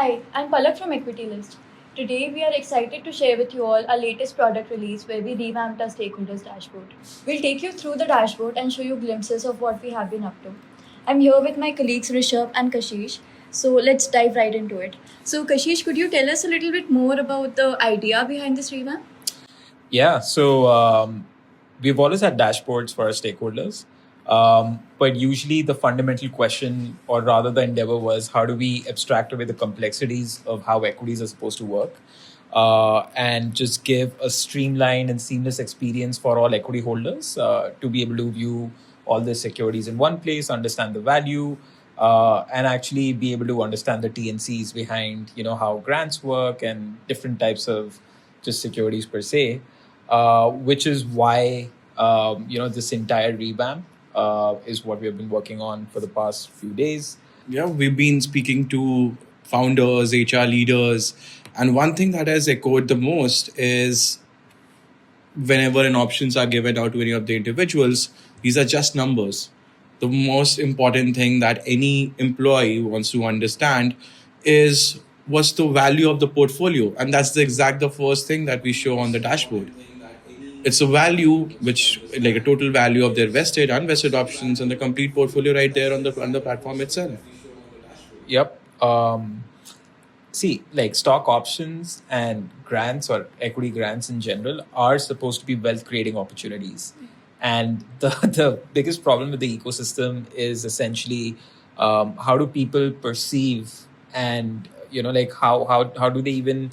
Hi, I'm Palak from EquityList. Today we are excited to share with you all our latest product release where we revamped our Stakeholders Dashboard. We'll take you through the dashboard and show you glimpses of what we have been up to. I'm here with my colleagues Rishabh and Kashish, so let's dive right into it. So, Kashish, could you tell us a little bit more about the idea behind this revamp? Yeah, so we've always had dashboards for our stakeholders, but usually the fundamental question, or rather the endeavor, was how do we abstract away the complexities of how equities are supposed to work and just give a streamlined and seamless experience for all equity holders to be able to view all the securities in one place, understand the value, and actually be able to understand the TNCs behind, how grants work and different types of just securities per se. Which is why this entire revamp is what we have been working on for the past few days. Yeah, we've been speaking to founders, HR leaders, and one thing that has echoed the most is whenever an options are given out to any of the individuals, these are just numbers. The most important thing that any employee wants to understand is what's the value of the portfolio, and that's the first thing that we show on the dashboard. It's a value which, like a total value of their vested, unvested options, and the complete portfolio right there on the platform itself. Yep. See, like stock options and grants or equity grants in general are supposed to be wealth creating opportunities. And the biggest problem with the ecosystem is essentially how do people perceive and, how do they even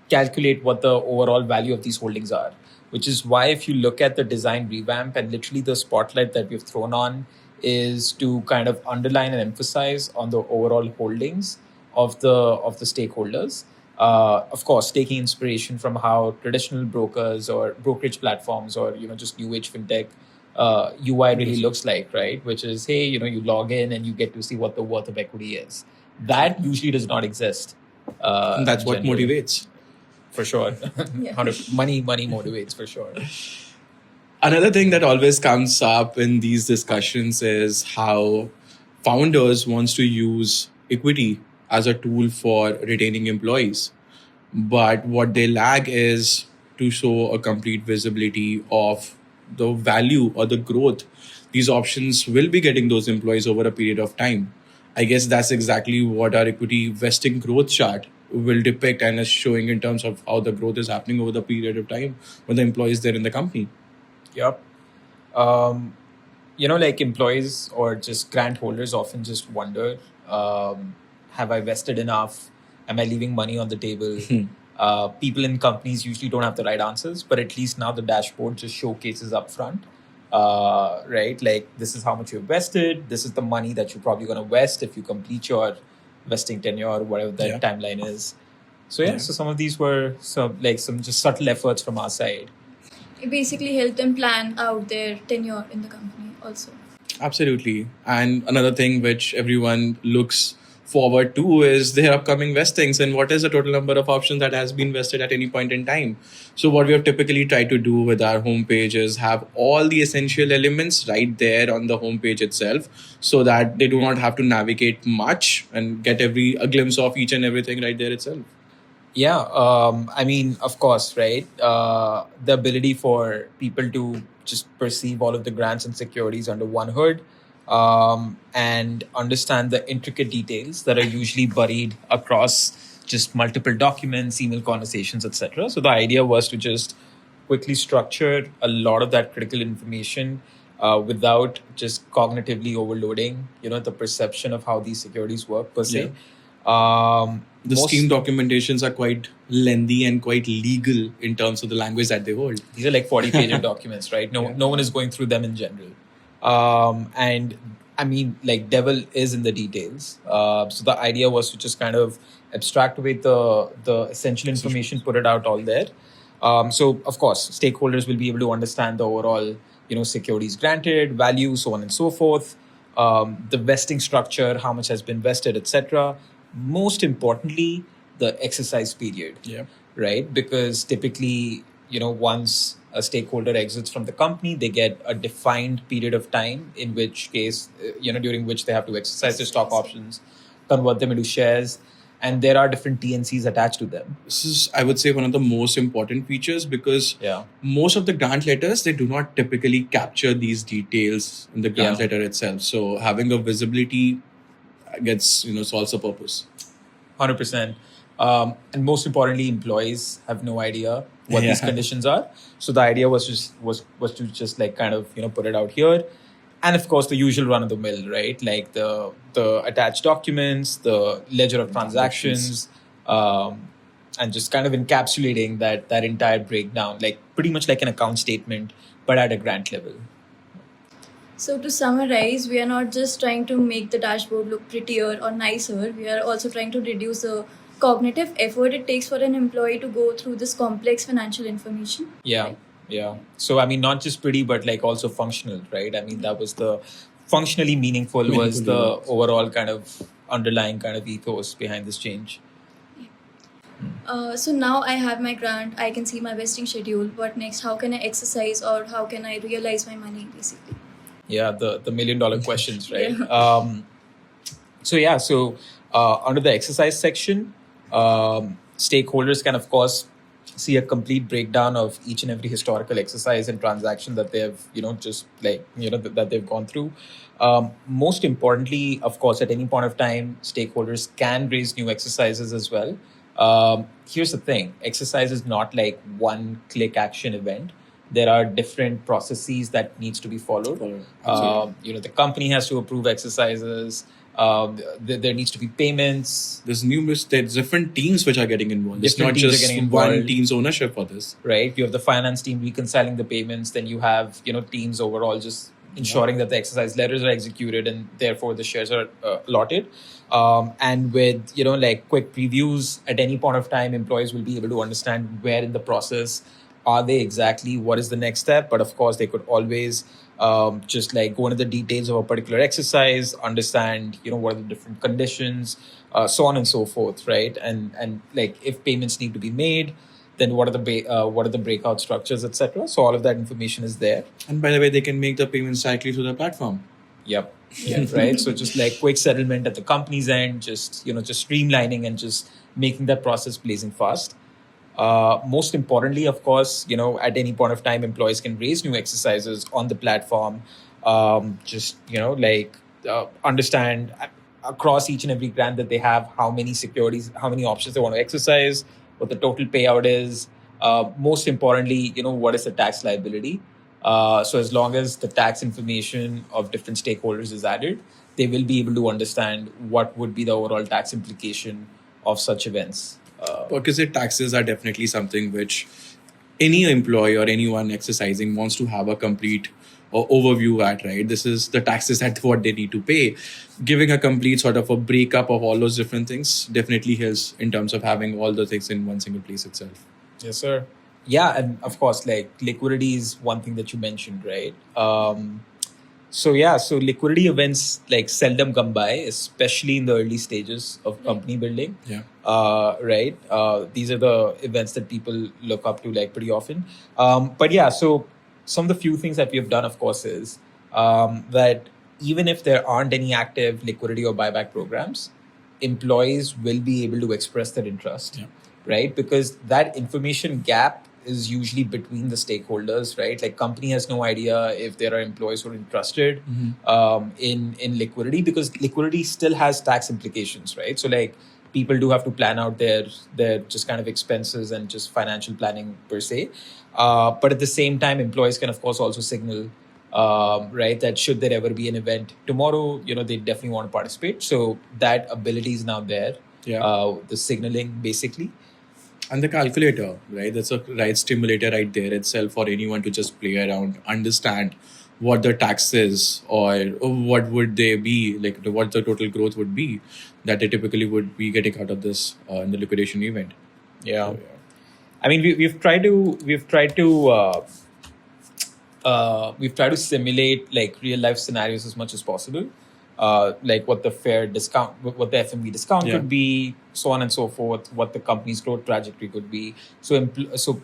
calculate what the overall value of these holdings are? Which is why if you look at the design revamp and literally the spotlight that we've thrown on is to kind of underline and emphasize on the overall holdings of the stakeholders. Of course, taking inspiration from how traditional brokers or brokerage platforms or just new age fintech UI really looks like, right? Which is, hey, you log in and you get to see what the worth of equity is. That usually does not exist. And that's what generally. motivates. For sure. Yeah. Money motivates for sure. Another thing that always comes up in these discussions is how founders wants to use equity as a tool for retaining employees. But what they lack is to show a complete visibility of the value or the growth these options will be getting those employees over a period of time. I guess that's exactly what our equity vesting growth chart will depict and is showing in terms of how the growth is happening over the period of time when the employee is there in the company. Yep. Like employees or just grant holders often just wonder, have I vested enough? Am I leaving money on the table? People in companies usually don't have the right answers, but at least now the dashboard just showcases upfront, right? Like this is how much you've vested. This is the money that you're probably going to vest if you complete your vesting tenure or whatever that timeline is. So so some of these were some just subtle efforts from our side. It basically helped them plan out their tenure in the company also. Absolutely. And another thing which everyone looks forward to is their upcoming vestings and what is the total number of options that has been vested at any point in time. So what we have typically tried to do with our homepage is have all the essential elements right there on the homepage itself so that they do not have to navigate much and get a glimpse of each and everything right there itself. Yeah, of course, right? The ability for people to just perceive all of the grants and securities under one hood and understand the intricate details that are usually buried across just multiple documents, email conversations, etc. So the idea was to just quickly structure a lot of that critical information without just cognitively overloading, the perception of how these securities work per se. The scheme documentations are quite lengthy and quite legal in terms of the language that they hold. These are like 40-page documents, right? No one is going through them in general. And I mean, like devil is in the details. So the idea was to just kind of abstract away the essential information, put it out all there. So of course, stakeholders will be able to understand the overall, securities granted, value, so on and so forth. The vesting structure, how much has been vested, etc. Most importantly, the exercise period, right? Because typically, once a stakeholder exits from the company, they get a defined period of time, in which case, during which they have to exercise their stock options, convert them into shares. and there are different TNCs attached to them. This is, I would say, one of the most important features because Yeah. most of the grant letters, they do not typically capture these details in the grant Yeah. letter itself. So having a visibility gets, solves the purpose. 100%. And most importantly, employees have no idea what these Yeah. conditions are. So the idea was to just like kind of put it out here, and of course the usual run of the mill, right? Like the attached documents, the ledger of transactions, and just kind of encapsulating that entire breakdown, like pretty much like an account statement, but at a grant level. So to summarize, we are not just trying to make the dashboard look prettier or nicer. We are also trying to reduce the cognitive effort it takes for an employee to go through this complex financial information. Yeah. Right? Yeah. So, I mean, not just pretty, but like also functional, right? I mean, that was the functionally meaningful was the overall kind of underlying kind of ethos behind this change. So now I have my grant, I can see my vesting schedule. What next? How can I exercise or how can I realize my money basically? Yeah, the $1 million questions, right? Yeah. So under the exercise section, stakeholders can of course see a complete breakdown of each and every historical exercise and transaction that they've that they've gone through. Most importantly, of course, at any point of time, stakeholders can raise new exercises as well. Here's the thing: exercise is not like one click action event. There are different processes that needs to be followed. The company has to approve exercises. There needs to be payments. There's different teams which are getting involved. It's not Different teams are just getting involved. one team's ownership for this. Right? You have the finance team reconciling the payments. Then you have teams overall just ensuring that the exercise letters are executed and therefore the shares are allotted. And with like quick previews at any point of time, employees will be able to understand where in the process are they exactly, what is the next step. But of course, they could always just like go into the details of a particular exercise, understand what are the different conditions, so on and so forth, right? And like if payments need to be made, then what are the breakout structures, etc. So all of that information is there. And by the way, they can make the payments directly through the platform. Yep. Yeah, right. So just like quick settlement at the company's end, just streamlining and just making that process blazing fast. Most importantly, of course, at any point of time, employees can raise new exercises on the platform. Understand across each and every grant that they have, how many securities, how many options they want to exercise, what the total payout is. Most importantly, what is the tax liability. So as long as the tax information of different stakeholders is added, they will be able to understand what would be the overall tax implication of such events. Because the taxes are definitely something which any employee or anyone exercising wants to have a complete overview at, right? This is the taxes at what they need to pay. Giving a complete sort of a breakup of all those different things definitely helps in terms of having all the things in one single place itself. Yes, sir. Yeah, and of course, like liquidity is one thing that you mentioned, right? So liquidity events like seldom come by, especially in the early stages of company building. Yeah. Right. These are the events that people look up to like pretty often. So some of the few things that we have done, of course, is that even if there aren't any active liquidity or buyback programs, employees will be able to express their interest. Yeah. Right? Because that information gap is usually between the stakeholders, right? Like company has no idea if there are employees who are interested in liquidity, because liquidity still has tax implications, right? So like people do have to plan out their just kind of expenses and just financial planning per se. But at the same time, employees can of course also signal, right, that should there ever be an event tomorrow, they definitely want to participate. So that ability is now there. Yeah. The signaling basically. And the calculator, right? That's a right stimulator right there itself for anyone to just play around, understand what the tax is or what would they be, like what the total growth would be that they typically would be getting out of this in the liquidation event. Yeah. So, I mean, we've tried to simulate like real life scenarios as much as possible. Like what the fair discount, what the FMV discount could be, so on and so forth, what the company's growth trajectory could be. So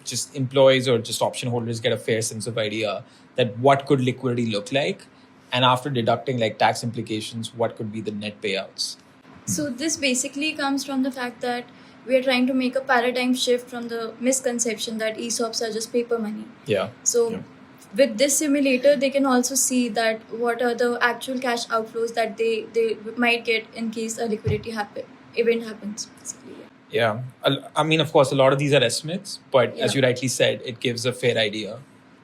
just employees or just option holders get a fair sense of idea that what could liquidity look like, and after deducting like tax implications, what could be the net payouts. So this basically comes from the fact that we are trying to make a paradigm shift from the misconception that ESOPs are just paper money. Yeah. So Yeah. with this simulator, they can also see that what are the actual cash outflows that they might get in case a liquidity event happens. Basically, yeah. Yeah. I mean, of course, a lot of these are estimates, but as Yeah. you rightly said, it gives a fair idea.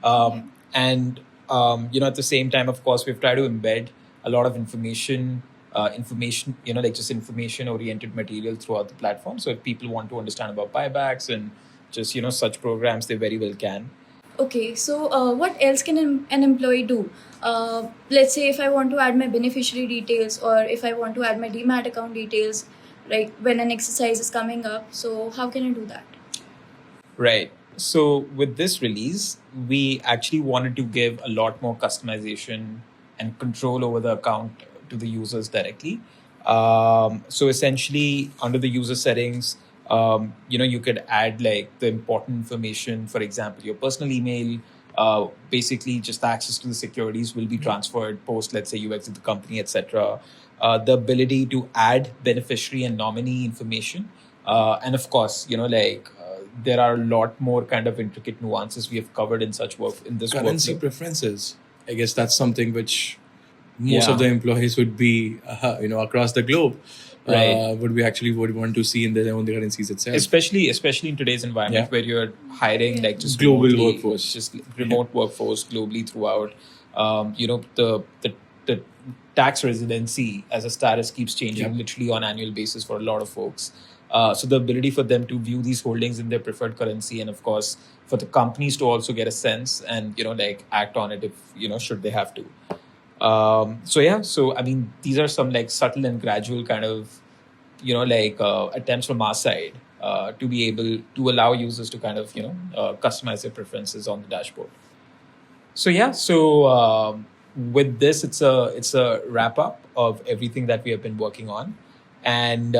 Yeah. And, at the same time, of course, we've tried to embed a lot of information, like just information oriented material throughout the platform. So if people want to understand about buybacks and just, such programs, they very well can. Okay, so what else can an employee do? Let's say if I want to add my beneficiary details or if I want to add my demat account details, like when an exercise is coming up. So how can I do that? Right. So with this release, we actually wanted to give a lot more customization and control over the account to the users directly. So essentially, under the user settings, you could add like the important information. For example, your personal email. Basically, just access to the securities will be transferred post, let's say, you exit the company, etc. The ability to add beneficiary and nominee information, and of course, there are a lot more kind of intricate nuances we have covered in such work in this Currency workflow. preferences. I guess that's something which most of Yeah. the employees would be, across the globe, Right. would want to see in their own currencies itself. Especially in today's environment Yeah. where you're hiring like just Global remotely, workforce. just remote workforce globally throughout. The tax residency as a status keeps changing Yeah. literally on annual basis for a lot of folks. So the ability for them to view these holdings in their preferred currency, and of course for the companies to also get a sense and act on it if should they have to. So I mean, these are some like subtle and gradual kind of attempts from our side to be able to allow users to kind of customize their preferences on the dashboard. So with this, it's a wrap up of everything that we have been working on, and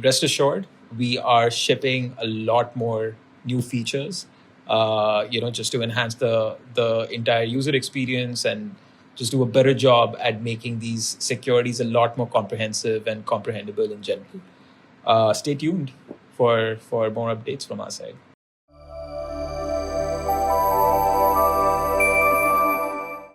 rest assured, we are shipping a lot more new features. Just to enhance the entire user experience and just do a better job at making these securities a lot more comprehensive and comprehensible in general. Stay tuned for more updates from our side.